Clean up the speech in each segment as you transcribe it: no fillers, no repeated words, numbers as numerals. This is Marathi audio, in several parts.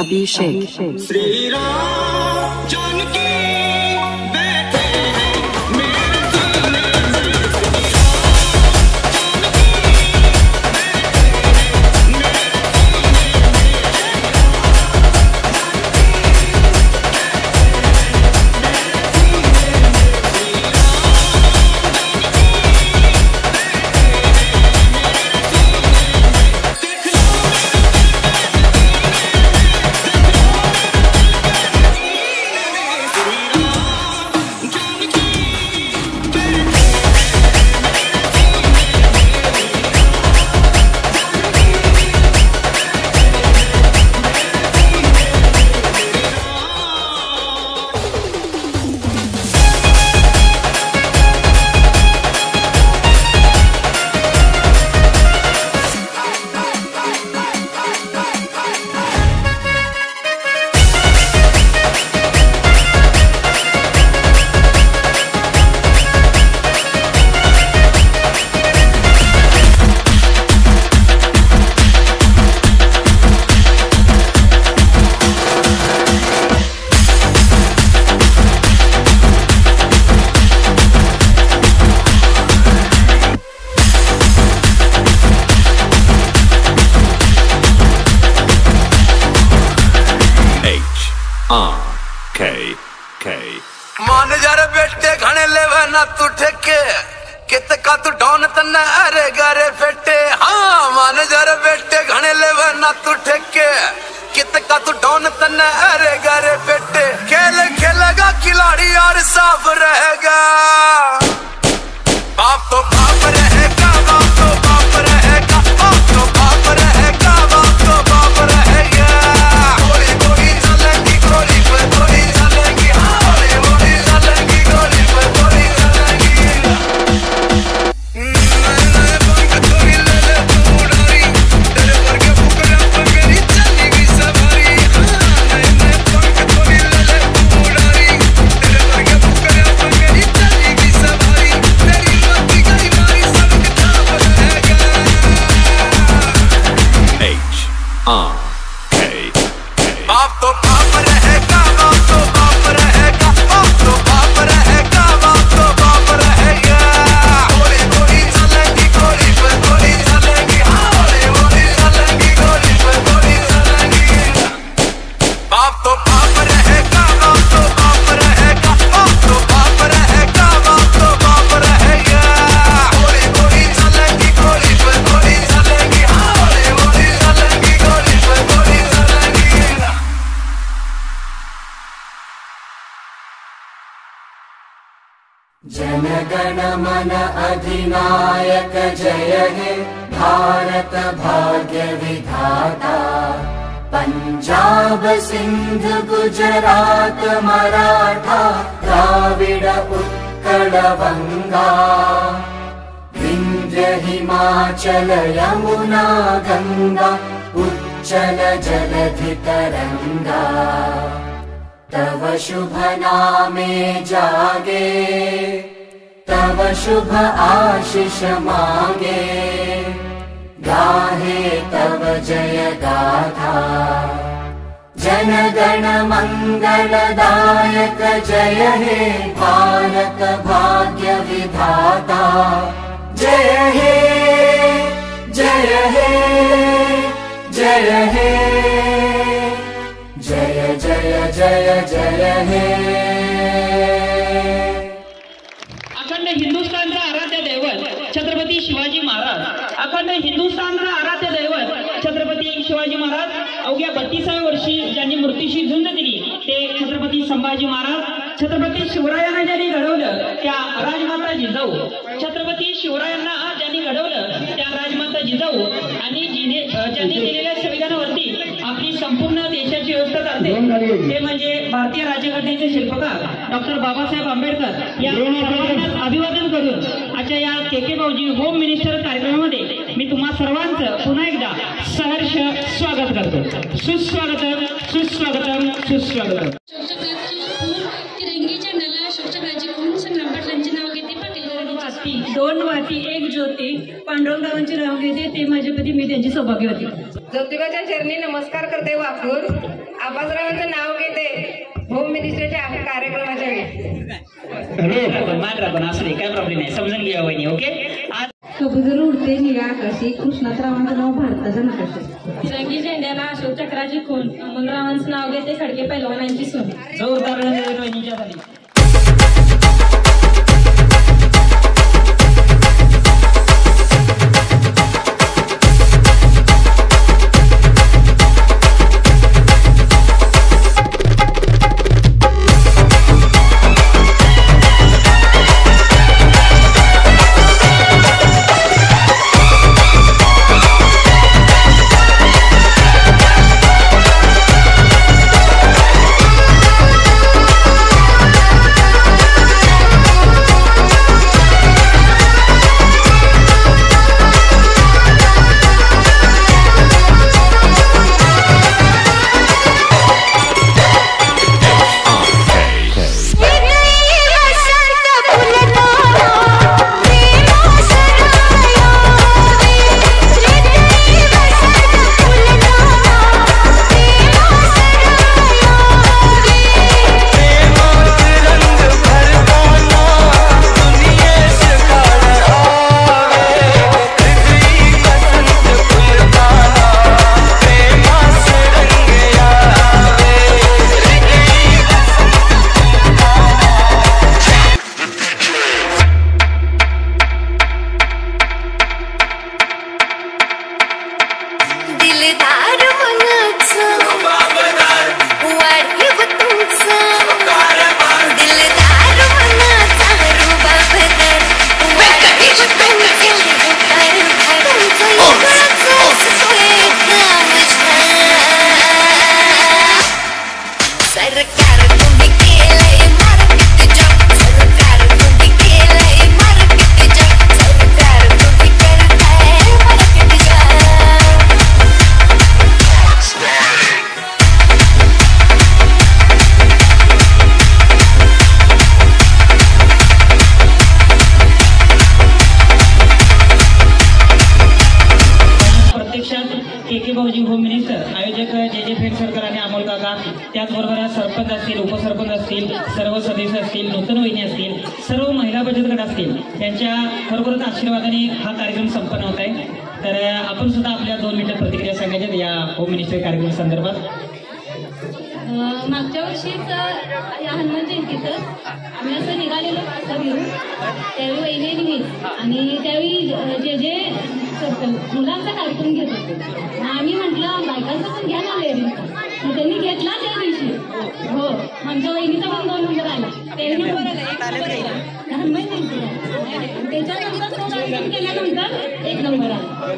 अभिषेक श्री राम जानकी मान जर बेटे घने लेवे ना तू ठेके कित का तू डॉन तन्ने अरे गरे फेटे। हाँ मान जर बेटे घने लेवे ना तू ठेके कित का तू डॉन तन्ने अरे गरे फेटे। खेल खेलेगा खिलाड़ी और साफ रहेगा बाप तो बाप रहेगा बाप तो बाप रहेगा बाप तो बाप रहेगा बाप तो बाप रहेगा। गोली गोली चलेगी गोली पे गोली चलेगी गोली चलेगी गोली पे गोली चलेगी। नए पंख थोड़ी ले ले तू उड़ारी तेरे वर्गे फुकरा पगड़ी चलेगी सवारी। नए पंख थोड़ी ले ले तू उड़ारी तेरे वर्गे फुकरा पगड़ी चलेगी सवारी। तेरी मस्ती गई मारी सबके थाप रहेगा। बाप तो बाप रहेगा बाप तो बाप रहेगा बाप तो बाप रहेगा बाप तो बाप रहेगा। गोली गोली चलेगी गोली पे गोली चलेगी गोली गोली चलेगी गोली पे गोली चलेगी। बाप तो बाप रहेगा बाप तो बाप रहेगा बाप तो बाप रहेगा बाप तो बाप रहेगा। गोली गोली चलेगी गोली पे गोली चलेगी गोली गोली चलेगी गोली पे गोली चलेगी। जन गण मन अधिनायक जय हे भारत भाग्य विधाता। पंजाब सिंध गुजरात मराठा द्राविड उत्कल बंगा। विंध्य हिमाचल यमुना गंगा उच्चल जलधि तरंगा। तव शुभ नामे जागे तव शुभ आशीष मांगे। गाहे तव जय गाथा जन गण मंगलदायक जय हे भारत भाग्य विधाता। जय हे जय हे जय हे जय जय जय जय हे। अखंड हिंदुस्थानचा आराध्य दैवत छत्रपती शिवाजी महाराज। अखंड हिंदुस्थानचा आराध्य दैवत छत्रपती शिवाजी महाराज अवघ्या 32व्या वर्षी ज्यांनी मृत्यूशी झुंज दिली ते छत्रपती संभाजी महाराज। छत्रपती शिवरायांना ज्यांनी घडवलं त्या राजमाता जिजाऊ। छत्रपती शिवरायांना ज्यांनी घडवलं त्या राजमाता जिजाऊ आणि ज्यांनी दिलेल्या संविधानावरती आपली संपूर्ण देशाची व्यवस्था करते ते म्हणजे भारतीय राज्यघटनेचे शिल्पकार डॉक्टर बाबासाहेब आंबेडकर यांना अभिवादन करून आजच्या या के भाऊजी होम मिनिस्टर कार्यक्रमामध्ये मी तुम्हा सर्वांचं पुन्हा एकदा सहर्ष स्वागत करतो। सुस्वागतम सुस्वागतम सुस्वागतम। तिरंगीच्या नला शौचकाची खून संग्राम पाटलांचे नाव घेते पाटील दोन वाटी एक ज्योती पांडुरंगावांचे नाव घेते ते माझे पती मी त्यांची सौभाग्यवती। ज्योतिबाच्या चरणी नमस्कार करते वाकून आबासरावांचं नाव घेते होम मिनिस्टरच्या कार्यक्रमाच्या वेळी. मात्र पण असू दे, काय प्रॉब्लेम नाही, समजून घ्या वहिनी. ओके. आज कबूतर उडते निळ्या आकाशी, कृष्णातरावांचं नाव भारताच्या नकाशात. तिरंगी झेंड्याला अशोक चक्राची खून, अमोलरावांचं नाव घेते खडके पैलवानांची सून. जोरदार वहिनीच्या झाली. के भाऊजी होम मिनिस्टर, आयोजक जे फेड सरकार आणि अमोल काका, त्याचबरोबर सरपंच असतील, उपसरपंच असतील, सर्व सदस्य असतील, नूतन वहिनी असतील, सर्व महिला बचत गट असतील, त्यांच्या खरोखरच आशीर्वादाने हा कार्यक्रम संपन्न होत आहे. तर आपण सुद्धा आपल्या 2 मिनिटं प्रतिक्रिया सांगायच्यात या होम मिनिस्टर कार्यक्रम संदर्भात. मागच्या वर्षीच या हनुमान जयंतीतच आम्ही असं निघालेलो असं घेऊन, त्यावेळी वहिनी आणि त्यावेळी जे मुलांचा कार्यक्रम घेत होते. आम्ही म्हटलं बायकांचा पण घ्या ना लेडीजचा, मग त्यांनी घेतला त्या दिवशी. हो, आमच्या वहिनीचा पण 2 नंबर आला, त्यांनी हनुमान जयंती. त्याच्यानंतर तो कार्यक्रम केल्यानंतर 1 नंबर आला.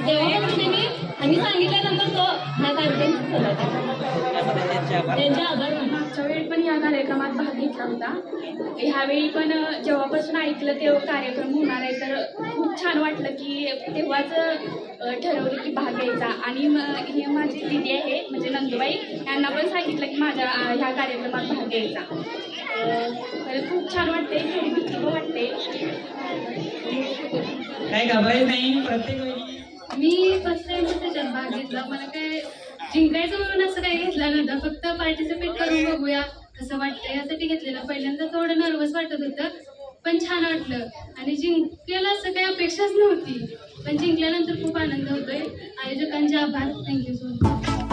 तेव्हापासून त्यांनी आणि सांगितल्यानंतर तो हा कार्यक्रम त्यांच्या आभार. मागच्या वेळी पण या कार्यक्रमात भाग घेतला होता. ह्यावेळी पण जेव्हापासून ऐकलं तेव्हा कार्यक्रम होणार आहे तर खूप छान वाटलं की तेव्हाच ठरवलं की भाग घ्यायचा. आणि ही माझी दिदी आहे म्हणजे नंदुबाई, यांना पण सांगितलं की माझ्या ह्या कार्यक्रमात भाग घ्यायचा. तर खूप छान वाटते, थोडी भीती पण वाटते. काय घाबरायचं नाही. प्रत्येक मी फर्स्ट टाइम त्याच्यात भाग घेतला. मला काय जिंकायचं म्हणून असं काही घेतलं नव्हतं, फक्त पार्टिसिपेट करून बघूया कसं वाटतं यासाठी घेतलेलं. पहिल्यांदा थोडं नर्वस वाटत होतं पण छान वाटलं. आणि जिंकलेलं असं काही अपेक्षाच नव्हती, पण जिंकल्यानंतर खूप आनंद होतोय. आयोजकांचे आभार. Thank you so much.